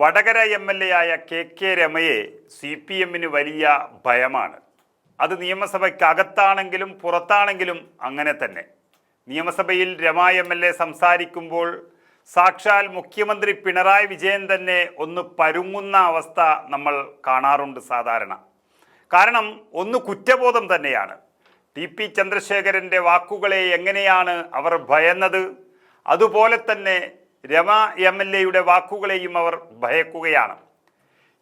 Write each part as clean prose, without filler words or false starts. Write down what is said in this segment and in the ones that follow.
Vadakara MLA. ആയ K രമയെ CPM-ന് വലിയ ഭയമാണ്. അത് നിയമസഭയ്ക്കകത്താണെങ്കിലും പുറത്താണെങ്കിലും അങ്ങനെ തന്നെ. നിയമസഭയിൽ രമ എം.എൽ.എ. സംസാരിക്കുമ്പോൾ സാക്ഷാൽ മുഖ്യമന്ത്രി പിണറായി വിജയൻ തന്നെ ഒന്ന് പരുങ്ങുന്ന അവസ്ഥ നമ്മൾ കാണാറുണ്ട് സാധാരണ. കാരണം ഒന്ന് കുറ്റബോധം തന്നെയാണ്. TP ചന്ദ്രശേഖരൻ്റെ വാക്കുകളെ എങ്ങനെയാണ് അവർ ഭയന്നത്, അതുപോലെ തന്നെ രമ എം.എൽ.എയുടെ വാക്കുകളെയും അവർ ഭയക്കുകയാണ്.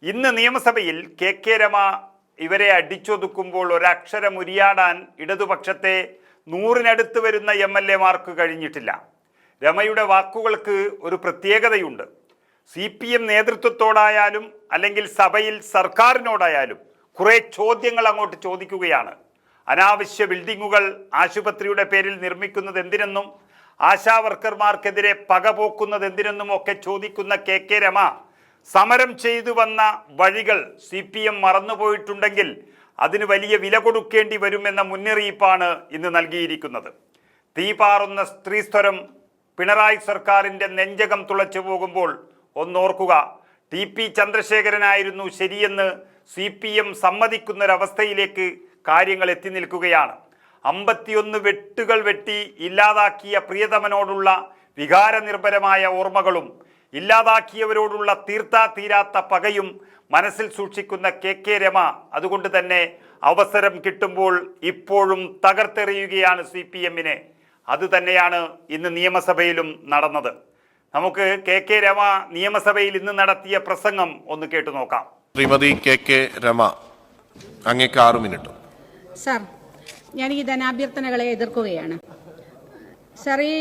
ഇന്ന് നിയമസഭയിൽ കെ രമ ഇവരെ അടിച്ചൊതുക്കുമ്പോൾ ഒരക്ഷരം ഉരിയാടാൻ ഇടതുപക്ഷത്തെ 100-നടുത്ത് വരുന്ന MLA-മാർക്ക് കഴിഞ്ഞിട്ടില്ല. രമയുടെ വാക്കുകൾക്ക് ഒരു പ്രത്യേകതയുണ്ട്. CPM നേതൃത്വത്തോടായാലും അല്ലെങ്കിൽ സഭയിൽ സർക്കാരിനോടായാലും കുറേ ചോദ്യങ്ങൾ അങ്ങോട്ട് ചോദിക്കുകയാണ്. അനാവശ്യ ബിൽഡിങ്ങുകൾ ആശുപത്രിയുടെ പേരിൽ നിർമ്മിക്കുന്നത് എന്തിനെന്നും ആശാവർക്കർമാർക്കെതിരെ പകപോക്കുന്നത് എന്തിനെന്നും ഒക്കെ ചോദിക്കുന്ന കെ രമ സമരം ചെയ്തു വന്ന വഴികൾ CPM മറന്നുപോയിട്ടുണ്ടെങ്കിൽ അതിന് വലിയ വില കൊടുക്കേണ്ടി വരുമെന്ന മുന്നറിയിപ്പാണ് ഇന്ന് നൽകിയിരിക്കുന്നത്. തീപാറുന്ന സ്ത്രീസ്വരം പിണറായി സർക്കാരിൻ്റെ നെഞ്ചകം തുളച്ചു പോകുമ്പോൾ ഒന്നോർക്കുക, TP ചന്ദ്രശേഖരനായിരുന്നു ശരിയെന്ന് CPM സമ്മതിക്കുന്നൊരവസ്ഥയിലേക്ക് കാര്യങ്ങൾ എത്തി നിൽക്കുകയാണ്. 51 വെട്ടുകൾ വെട്ടി ഇല്ലാതാക്കിയ പ്രിയതമനോടുള്ള വികാരനിർഭരമായ ഓർമ്മകളും ഇല്ലാതാക്കിയവരോടുള്ള തീരാത്ത പകയും മനസ്സിൽ സൂക്ഷിക്കുന്ന കെ രമ അതുകൊണ്ട് തന്നെ അവസരം കിട്ടുമ്പോൾ ഇപ്പോഴും തകർത്തെറിയുകയാണ് CPM-നെ. അതുതന്നെയാണ് ഇന്ന് നിയമസഭയിലും നടന്നത്. നമുക്ക് കെ രമ നിയമസഭയിൽ ഇന്ന് നടത്തിയ പ്രസംഗം ഒന്ന് കേട്ടു നോക്കാം. ശ്രീമതി കെ രമ, അങ്ങേക്ക് 6 മിനിറ്റ്. സർ, ഞാൻ ഈ ധനാഭ്യർത്ഥനകളെ എതിർക്കുകയാണ്. സർ, ഈ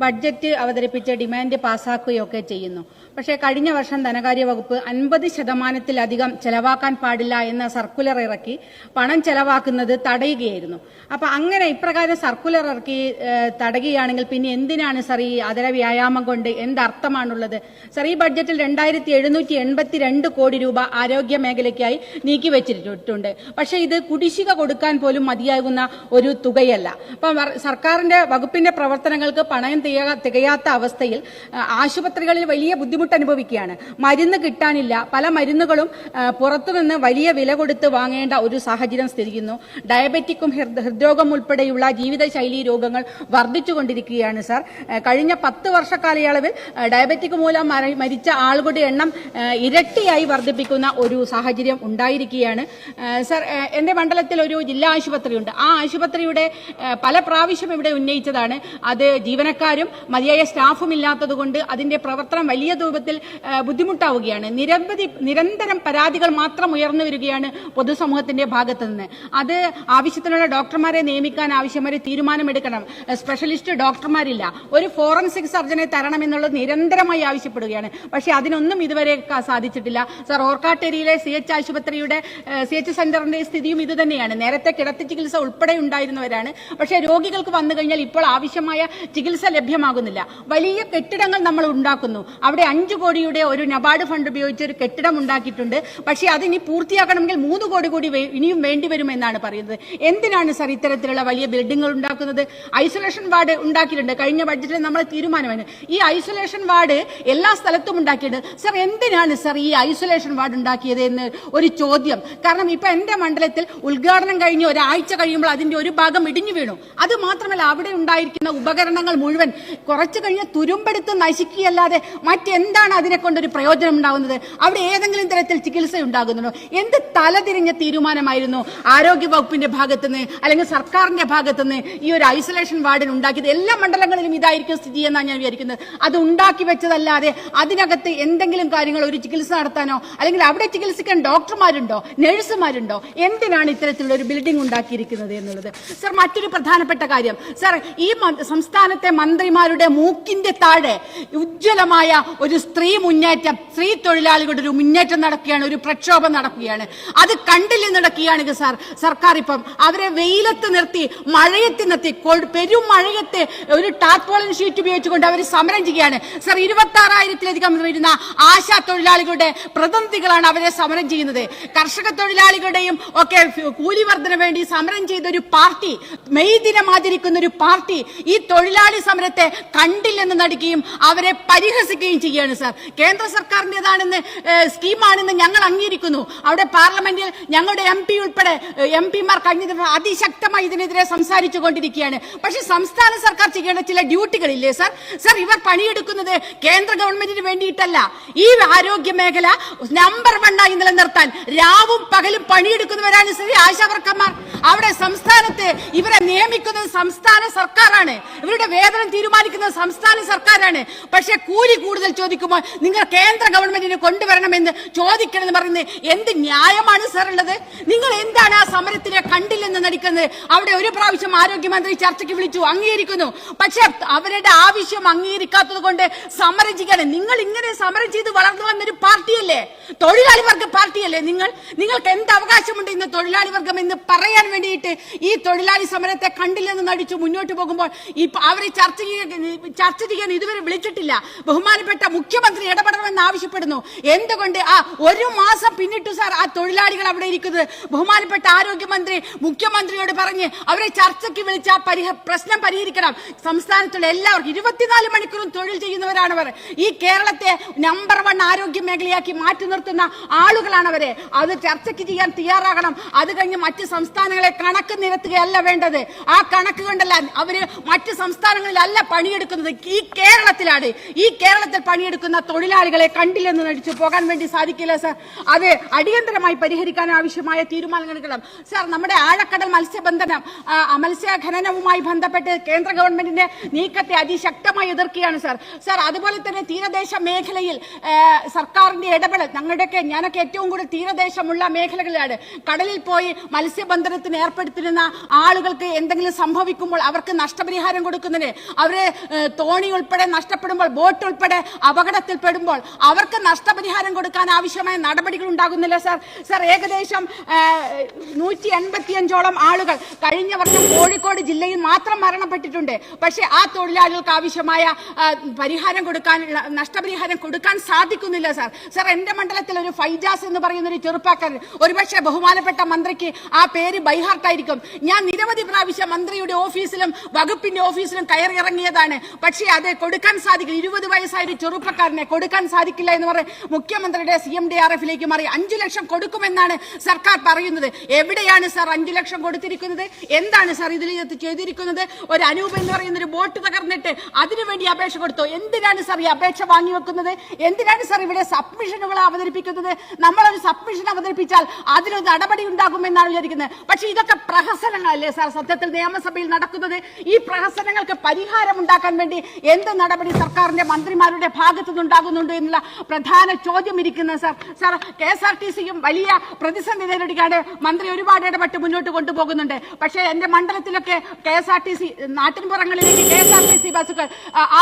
ബഡ്ജറ്റ് അവതരിപ്പിച്ച് ഡിമാൻഡ് പാസ്സാക്കുകയൊക്കെ ചെയ്യുന്നു. പക്ഷേ കഴിഞ്ഞ വർഷം ധനകാര്യ വകുപ്പ് 50%-ലധികം ചെലവാക്കാൻ പാടില്ല എന്ന സർക്കുലർ ഇറക്കി പണം ചെലവാക്കുന്നത് തടയുകയായിരുന്നു. അപ്പം അങ്ങനെ ഇപ്രകാരം സർക്കുലർ ഇറക്കി തടയുകയാണെങ്കിൽ പിന്നെ എന്തിനാണ് സർ ഈ അതര വ്യായാമം കൊണ്ട് എന്തർത്ഥമാണുള്ളത്? സർ, ഈ ബഡ്ജറ്റിൽ 2782 കോടി രൂപ ആരോഗ്യ മേഖലയ്ക്കായി നീക്കിവെച്ചിട്ടുണ്ട്. പക്ഷേ ഇത് കുടിശ്ശിക കൊടുക്കാൻ പോലും മതിയാകുന്ന ഒരു തുകയല്ല. അപ്പം സർക്കാരിന്റെ വകുപ്പിന്റെ പ്രവർത്തനങ്ങൾക്ക് പണം തികയാത്ത അവസ്ഥയിൽ ആശുപത്രികളിൽ വലിയ ബുദ്ധിമുട്ട് അനുഭവിക്കുകയാണ്. മരുന്ന് കിട്ടാനില്ല. പല മരുന്നുകളും പുറത്തുനിന്ന് വലിയ വില കൊടുത്ത് വാങ്ങേണ്ട ഒരു സാഹചര്യം സ്ഥിതിക്കുന്നു. ഡയബറ്റിക്കും ഹൃദ്രോഗം ഉൾപ്പെടെയുള്ള ജീവിതശൈലി രോഗങ്ങൾ വർദ്ധിച്ചുകൊണ്ടിരിക്കുകയാണ്. സർ, കഴിഞ്ഞ 10 വർഷ കാലയളവിൽ ഡയബറ്റിക് മൂലം മരിച്ച ആളുകളുടെ എണ്ണം ഇരട്ടിയായി വർദ്ധിപ്പിക്കുന്ന ഒരു സാഹചര്യം ഉണ്ടായിരിക്കുകയാണ്. സർ, എന്റെ മണ്ഡലത്തിൽ ഒരു ജില്ലാ ആശുപത്രിയുണ്ട്. ആ ആശുപത്രിയുടെ പല പ്രാവശ്യം ഇവിടെ ഉന്നയിച്ചതാണ്. അത് ജീവനക്കാരും മതിയായ സ്റ്റാഫും ഇല്ലാത്തതുകൊണ്ട് അതിന്റെ പ്രവർത്തനം വലിയ രൂപത്തിൽ ബുദ്ധിമുട്ടാവുകയാണ്. നിരന്തരം പരാതികൾ മാത്രം ഉയർന്നു വരികയാണ് പൊതുസമൂഹത്തിന്റെ ഭാഗത്തു നിന്ന്. അത് ആവശ്യത്തിനുള്ള ഡോക്ടർമാരെ നിയമിക്കാൻ ആവശ്യമായ തീരുമാനമെടുക്കണം. സ്പെഷ്യലിസ്റ്റ് ഡോക്ടർമാരില്ല. ഒരു ഫോറൻസിക് സർജനെ തരണമെന്നുള്ളത് നിരന്തരമായി ആവശ്യപ്പെടുകയാണ്. പക്ഷേ അതിനൊന്നും ഇതുവരെ സാധിച്ചിട്ടില്ല. സർ, ഓർക്കാട്ടേരിയിലെ CH ആശുപത്രിയുടെ CH സെന്ററിന്റെ സ്ഥിതിയും ഇത് തന്നെയാണ്. നേരത്തെ കിടത്തി ചികിത്സ ഉൾപ്പെടെ ഉണ്ടായിരുന്നവരാണ്. പക്ഷേ രോഗികൾക്ക് വന്നു കഴിഞ്ഞാൽ ഇപ്പോൾ ആവശ്യമായ ചികിത്സ ലഭ്യമാകുന്നില്ല. വലിയ കെട്ടിടങ്ങൾ നമ്മൾ ഉണ്ടാക്കുന്നു. അവിടെ 5 കോടിയുടെ ഒരു നബാർഡ് ഫണ്ട് ഉപയോഗിച്ച് ഒരു കെട്ടിടം ഉണ്ടാക്കിയിട്ടുണ്ട്. പക്ഷേ അതിനി പൂർത്തിയാക്കണമെങ്കിൽ 3 കോടി കൂടി ഇനിയും വേണ്ടിവരുമെന്നാണ് പറയുന്നത്. എന്തിനാണ് സർ ഇത്തരത്തിലുള്ള വലിയ ബിൽഡിങ്ങുകൾ ഉണ്ടാക്കുന്നത്? ഐസൊലേഷൻ വാർഡ് ഉണ്ടാക്കിയിട്ടുണ്ട്. കഴിഞ്ഞ ബഡ്ജറ്റിൽ നമ്മൾ തീരുമാനമാണ് ഈ ഐസൊലേഷൻ വാർഡ് എല്ലാ സ്ഥലത്തും ഉണ്ടാക്കിയിട്ടുണ്ട്. സർ, എന്തിനാണ് സർ ഈ ഐസൊലേഷൻ വാർഡ് ഉണ്ടാക്കിയത് എന്ന് ഒരു ചോദ്യം. കാരണം ഇപ്പൊ എന്റെ മണ്ഡലത്തിൽ ഉദ്ഘാടനം കഴിഞ്ഞ് ഒരാഴ്ച കഴിയുമ്പോൾ അതിന്റെ ഒരു ഭാഗം ഇടിഞ്ഞു വീണു. അത് മാത്രമല്ല, അവിടെ ഉണ്ടായിരിക്കുന്ന ഉപകരണങ്ങൾ മുഴുവൻ കുറച്ചു കഴിഞ്ഞ് തുരുമ്പെടുത്ത് നശിക്കുകയല്ലാതെ മറ്റെന്താണ് അതിനെ കൊണ്ടൊരു പ്രയോജനം ഉണ്ടാകുന്നത്? അവിടെ ഏതെങ്കിലും തരത്തിൽ ചികിത്സ ഉണ്ടാകുന്നുണ്ടോ? എന്ത് തലതിരിഞ്ഞ തീരുമാനമായിരുന്നു ആരോഗ്യ വകുപ്പിന്റെ ഭാഗത്തുനിന്ന് അല്ലെങ്കിൽ സർക്കാരിന്റെ ഭാഗത്തുനിന്ന് ഈ ഒരു ഐസൊലേഷൻ വാർഡിന് ഉണ്ടാക്കിയത്? എല്ലാ മണ്ഡലങ്ങളിലും ഇതായിരിക്കും സ്ഥിതി എന്നാണ് ഞാൻ വിചാരിക്കുന്നത്. അത് ഉണ്ടാക്കി വെച്ചതല്ലാതെ അതിനകത്ത് എന്തെങ്കിലും കാര്യങ്ങൾ ഒരു ചികിത്സ നടത്താനോ അല്ലെങ്കിൽ അവിടെ ചികിത്സിക്കാൻ ഡോക്ടർമാരുണ്ടോ, നഴ്സുമാരുണ്ടോ? എന്തിനാണ് ഇത്തരത്തിലുള്ള ഒരു ബിൽഡിംഗ് ഉണ്ടാക്കിയിരിക്കുന്നത് എന്നുള്ളത്. സർ, മറ്റൊരു പ്രധാനപ്പെട്ട കാര്യം, സർ, ഈ സംസ്ഥാനത്തെ മന്ത്രിമാരുടെ മൂക്കിന്റെ താഴെ ഉജ്ജ്വലമായ ഒരു സ്ത്രീ മുന്നേറ്റം, സ്ത്രീ തൊഴിലാളികളുടെ ഒരു മുന്നേറ്റം നടക്കുകയാണ്, ഒരു പ്രക്ഷോഭം നടക്കുകയാണ്. അത് കണ്ടില്ലെന്ന് നടക്കുകയാണെങ്കിൽ സാർ, സർക്കാർ ഇപ്പം അവരെ വെയിലത്ത് നിർത്തി മഴയത്ത് നിർത്തി പെരും മഴയത്ത് ഒരു ടാർപോളിൻ ഷീറ്റ് ഉപയോഗിച്ചുകൊണ്ട് അവർ സമരം ചെയ്യുകയാണ്. സർ, 26,000-ലധികം വരുന്ന ആശാ തൊഴിലാളികളുടെ പ്രതിനിധികളാണ് അവരെ സമരം ചെയ്യുന്നത്. കർഷക തൊഴിലാളികളുടെയും ഒക്കെ കൂലി വർധന വേണ്ടി സമരം ചെയ്ത ഒരു പാർട്ടി, മെയ് ദിനം ആചരിക്കുന്ന ഒരു പാർട്ടി ഈ തൊഴിലാളി സമരത്തെ കണ്ടില്ലെന്ന് നടിക്കുകയും അവരെ പരിഹസിക്കുകയും ചെയ്യുകയാണ്. ചോദിക്കുകയാണ് സാർ. കേന്ദ്ര സർക്കാരിന്റേതാണെന്ന് സ്കീമാണെന്ന് ഞങ്ങൾ അംഗീകരിക്കുന്നു. അവിടെ പാർലമെന്റിൽ ഞങ്ങളുടെ MP ഉൾപ്പെടെ MP മാർ കഴിഞ്ഞ ദിവസം അതിശക്തമായി ഇതിനെതിരെ സംസാരിച്ചു കൊണ്ടിരിക്കുകയാണ്. പക്ഷെ സംസ്ഥാന സർക്കാർ ചെയ്യേണ്ട ചില ഡ്യൂട്ടികളില്ലേ സാർ? സാർ, ഇവർ പണിയെടുക്കുന്നത് കേന്ദ്ര ഗവൺമെന്റിന് വേണ്ടിയിട്ടല്ല. ഈ ആരോഗ്യ മേഖല നമ്പർ 1 നിലനിർത്താൻ രാവും പകലും പണിയെടുക്കുന്നവരാണ് ശ്രീ ആശാവർക്കർമാർ. അവിടെ സംസ്ഥാനത്ത് ഇവരെ നിയമിക്കുന്നത് സംസ്ഥാന സർക്കാരാണ്. ഇവരുടെ വേതനം തീരുമാനിക്കുന്നത് സംസ്ഥാന സർക്കാരാണ്. പക്ഷെ കൂലി കൂടുതൽ ചോദിക്കുമ്പോൾ നിങ്ങൾ കേന്ദ്ര ഗവൺമെന്റിന് കൊണ്ടുവരണമെന്ന് ചോദിക്കണമെന്ന് പറയുന്നത് എന്ത് ന്യായമാണ് സാർ ഉള്ളത്? നിങ്ങൾ എന്താണ് ആ സമരത്തിനെ കണ്ടില്ലെന്ന് നടിക്കുന്നത്? അവിടെ ഒരു പ്രാവശ്യം ആരോഗ്യമന്ത്രി ചർച്ചയ്ക്ക് വിളിച്ചു, അംഗീകരിക്കുന്നു. പക്ഷെ അവരുടെ ആവശ്യം അംഗീകരിക്കാത്തത് കൊണ്ട് സമരം ചെയ്യാണ്. നിങ്ങൾ ഇങ്ങനെ സമരം ചെയ്ത് വളർന്നു വന്നൊരു പാർട്ടിയല്ലേ, തൊഴിലാളി വർഗ പാർട്ടിയല്ലേ നിങ്ങൾക്ക് എന്ത് അവകാശമുണ്ട് ഇന്ന് തൊഴിലാളി വർഗം എന്ന് പറയാൻ വേണ്ടിയിട്ട് ഈ തൊഴിലാളി സമരത്തെ കണ്ടില്ലെന്ന് നടിച്ചു മുന്നോട്ട് പോകുമ്പോൾ അവരെ ചർച്ച ചെയ്യാൻ ഇതുവരെ വിളിച്ചിട്ടില്ല. ബഹുമാനപ്പെട്ട മുഖ്യമന്ത്രി ഇടപെടണമെന്ന് ആവശ്യപ്പെടുന്നു. എന്തുകൊണ്ട് ഒരു മാസം പിന്നിട്ടു സാർ ആ തൊഴിലാളികൾ അവിടെ ഇരിക്കുന്നത്? ബഹുമാനപ്പെട്ട ആരോഗ്യമന്ത്രി മുഖ്യമന്ത്രിയോട് പറഞ്ഞ് അവരെ ചർച്ചയ്ക്ക് വിളിച്ച പ്രശ്നം പരിഹരിക്കണം. സംസ്ഥാനത്തുള്ള എല്ലാവർക്കും 24 മണിക്കൂറും തൊഴിൽ ചെയ്യുന്നവരാണവർ. ഈ കേരളത്തെ നമ്പർ 1 ആരോഗ്യ മേഖലയാക്കി മാറ്റി നിർത്തുന്ന ആളുകളാണവരെ. അത് ചർച്ചയ്ക്ക് ചെയ്യാൻ തയ്യാറാകണം. അത് കഴിഞ്ഞ് മറ്റ് സംസ്ഥാനങ്ങളെ കണക്ക് നിരത്തുകയല്ല വേണ്ടത്. ആ കണക്ക് കൊണ്ടല്ല അവര് മറ്റ് സംസ്ഥാനങ്ങളിലല്ല പണിയെടുക്കുന്നത്, ഈ കേരളത്തിലാണ്. ഈ കേരളത്തിൽ പണിയെടുക്കുന്ന തൊഴിലാളികളെ കണ്ടില്ലെന്ന് നടിച്ചു പോകാൻ വേണ്ടി സാധിക്കില്ല സാർ. അത് അടിയന്തരമായി പരിഹരിക്കാൻ ആവശ്യമായ തീരുമാനങ്ങൾ എടുക്കണം സാർ. നമ്മുടെ ആഴക്കടൽ മത്സ്യഖനനവുമായി ബന്ധപ്പെട്ട് കേന്ദ്ര ഗവൺമെന്റിന്റെ നീക്കത്തെ അതിശക്തമായി എതിർക്കുകയാണ് സാർ. സാർ, അതുപോലെ തന്നെ തീരദേശ മേഖലയിൽ സർക്കാരിന്റെ ഇടപെടൽ ഞാനൊക്കെ ഏറ്റവും കൂടുതൽ തീരദേശമുള്ള മേഖലകളിലാണ്. കടലിൽ പോയി മത്സ്യബന്ധനത്തിന് ഏർപ്പെടുത്തിരുന്ന ആളുകൾക്ക് എന്തെങ്കിലും സംഭവിക്കുമ്പോൾ അവർക്ക് നഷ്ടപരിഹാരം കൊടുക്കുന്നതിന്, അവരെ തോണി ഉൾപ്പെടെ നഷ്ടപ്പെടുമ്പോൾ, ബോട്ട് ഉൾപ്പെടെ അപകടത്തിൽപ്പെടുമ്പോൾ അവർക്ക് നഷ്ടപരിഹാരം കൊടുക്കാൻ ആവശ്യമായ നടപടികൾ ഉണ്ടാകുന്നില്ല സാർ. സാർ, ഏകദേശം 185ഓളം ആളുകൾ കഴിഞ്ഞ വർഷം കോഴിക്കോട് ജില്ലയിൽ മാത്രം മരണപ്പെട്ടിട്ടുണ്ട്. പക്ഷേ ആ തൊഴിലാളികൾക്ക് ആവശ്യമായ നഷ്ടപരിഹാരം കൊടുക്കാൻ സാധിക്കുന്നില്ല സാർ. സാർ, എന്റെ മണ്ഡലത്തിൽ ഒരു ഫൈജാസ് എന്ന് പറയുന്ന ഒരു ചെറുപ്പക്കാരൻ, ഒരുപക്ഷെ ബഹുമാനപ്പെട്ട മന്ത്രിക്ക് ആ പേര് ബൈഹാർട്ടായിരിക്കും. ഞാൻ നിരവധി പ്രാവശ്യം മന്ത്രിയുടെ ഓഫീസിലും വകുപ്പിന്റെ ഓഫീസിലും കയറി ഇറങ്ങിയതാണ്. പക്ഷേ അത് കൊടുക്കാൻ സാധിക്കില്ല. 20 വയസ്സായ ഒരു ചെറുപ്പക്കാരനെ കൊടുക്കാൻ സാധിക്കില്ല എന്ന് പറഞ്ഞ് മുഖ്യമന്ത്രിയുടെ CMDRF-ലേക്ക് മാറി 5 ലക്ഷം കൊടുക്കുമെന്നാണ് സർക്കാർ പറയുന്നത്. എവിടെയാണ് സാർ 5 ലക്ഷം കൊടുത്തിരിക്കുന്നത്? എന്താണ് സാർ ഇതിൽ ചെയ്തിരിക്കുന്നത്? ഒരു അനൂപ് എന്ന് പറയുന്ന ഒരു ബോട്ട് തകർന്നിട്ട് അതിനുവേണ്ടി അപേക്ഷ കൊടുത്തു. എന്തിനാണ് സാർ ഈ അപേക്ഷ വാങ്ങി വെക്കുന്നത്? എന്തിനാണ് സാർ ഇവിടെ സബ്മിഷനുകൾ അവതരിപ്പിക്കുന്നത്? നമ്മളൊരു സബ്മിഷൻ അവതരിപ്പിച്ചാൽ അതിനൊരു നടപടി ഉണ്ടാകുമെന്നാണ് വിചാരിക്കുന്നത്. പക്ഷേ ഇതൊക്കെ പ്രഹസനങ്ങളല്ലേ സാർ സത്യത്തിൽ നിയമസഭയിൽ നടക്കുന്നത്? ഈ പ്രഹസനങ്ങൾക്ക് പരിഹാരം ഉണ്ടാക്കാൻ വേണ്ടി എന്ത് നടപടി സർക്കാരിന്റെ മന്ത്രിമാരുടെ ഭാഗത്തു നിന്നുണ്ടാകുന്നുണ്ട് എന്നുള്ള പ്രധാന ചോദ്യം ഇരിക്കുന്നത് സാർ. സാർ, KSRTC-യും വലിയ പ്രതിസന്ധി നേരിടുകയാണ്. മന്ത്രി ഒരുപാട് ഇടപെട്ട് മുന്നോട്ട് കൊണ്ടുപോകുന്നുണ്ട്. പക്ഷേ എന്റെ മണ്ഡലത്തിലൊക്കെ KSRTC നാട്ടിൻപുറങ്ങളിലേക്ക് KSRTC ബസ്സുകൾ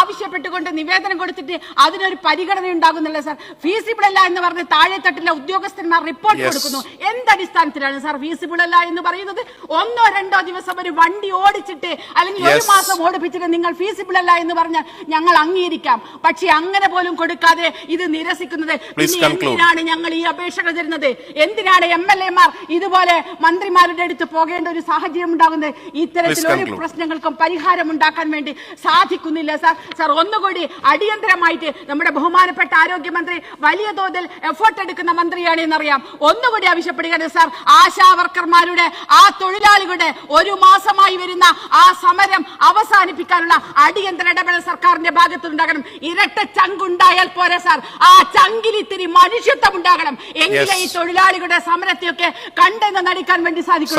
ആവശ്യപ്പെട്ടുകൊണ്ട് നിവേദനം കൊടുത്തിട്ട് അതിനൊരു പരിഗണന ഉണ്ടാകുന്നില്ല സാർ. ഫീസിബിൾ അല്ല എന്ന് പറഞ്ഞ് താഴെത്തട്ടിലെ ഉദ്യോഗസ്ഥന്മാർ റിപ്പോർട്ട് കൊടുക്കുന്നു. എന്തടിസ്ഥാനത്തിലാണ് സാർ ഫീസിബിൾ അല്ല എന്ന് പറയുന്നത്? 1-2 ദിവസം ഒരു വണ്ടി ഓടിച്ചിട്ട് അല്ലെങ്കിൽ ഒരു മാസം ഓടിപ്പിച്ചിട്ട് നിങ്ങൾ ഫീസിബിൾ അല്ല എന്ന് പറഞ്ഞാൽ ഞങ്ങൾ അംഗീകരിക്കാം. പക്ഷെ അങ്ങനെ പോലും കൊടുക്കാതെ ഇത് നിരസിക്കുന്നത് എന്തിനാണ്? ഞങ്ങൾ ഈ അപേക്ഷകൾ തരുന്നത് എന്തിനാണ്? MLA-മാർ ഇതുപോലെ മന്ത്രിമാരുടെ അടുത്ത് പോകേണ്ട ഒരു സാഹചര്യം ഉണ്ടാകുന്നത്? ഇത്തരത്തിൽ ഒരു പ്രശ്നങ്ങൾക്കും പരിഹാരം ഉണ്ടാക്കാൻ വേണ്ടി സാധിക്കുന്നില്ല സാർ. സാർ, ഒന്നുകൂടി അടിയന്തരമായിട്ട് നമ്മുടെ ബഹുമാനപ്പെട്ട ആരോഗ്യമന്ത്രി വലിയ തോതിൽ എഫേർട്ട് എടുക്കുന്ന മന്ത്രിയാണ് എന്നറിയാം. ഒന്നുകൂടി ആവശ്യപ്പെടുകയാണ് സാർ, ആശാവർക്കർമാരുടെ ആ തൊഴിലാളികളുടെ ഒരു മാസമായി വരുന്ന ആ സമരം അവസാനിപ്പിക്കാനുള്ള അടിയന്തര ഇടപെടൽ സർക്കാരിന്റെ ഭാഗത്തുണ്ടാകണം. ഇരട്ട ചങ്കുണ്ടായാൽ പോരെ സാർ, ആ ചങ്കിലിത്തിരി മനുഷ്യത്വം ഉണ്ടാകണം. എങ്കിലേ ഈ തൊഴിലാളികളുടെ സമരത്തെയൊക്കെ കണ്ടെന്ന് നടിക്കാൻ വേണ്ടി സാധിക്കും.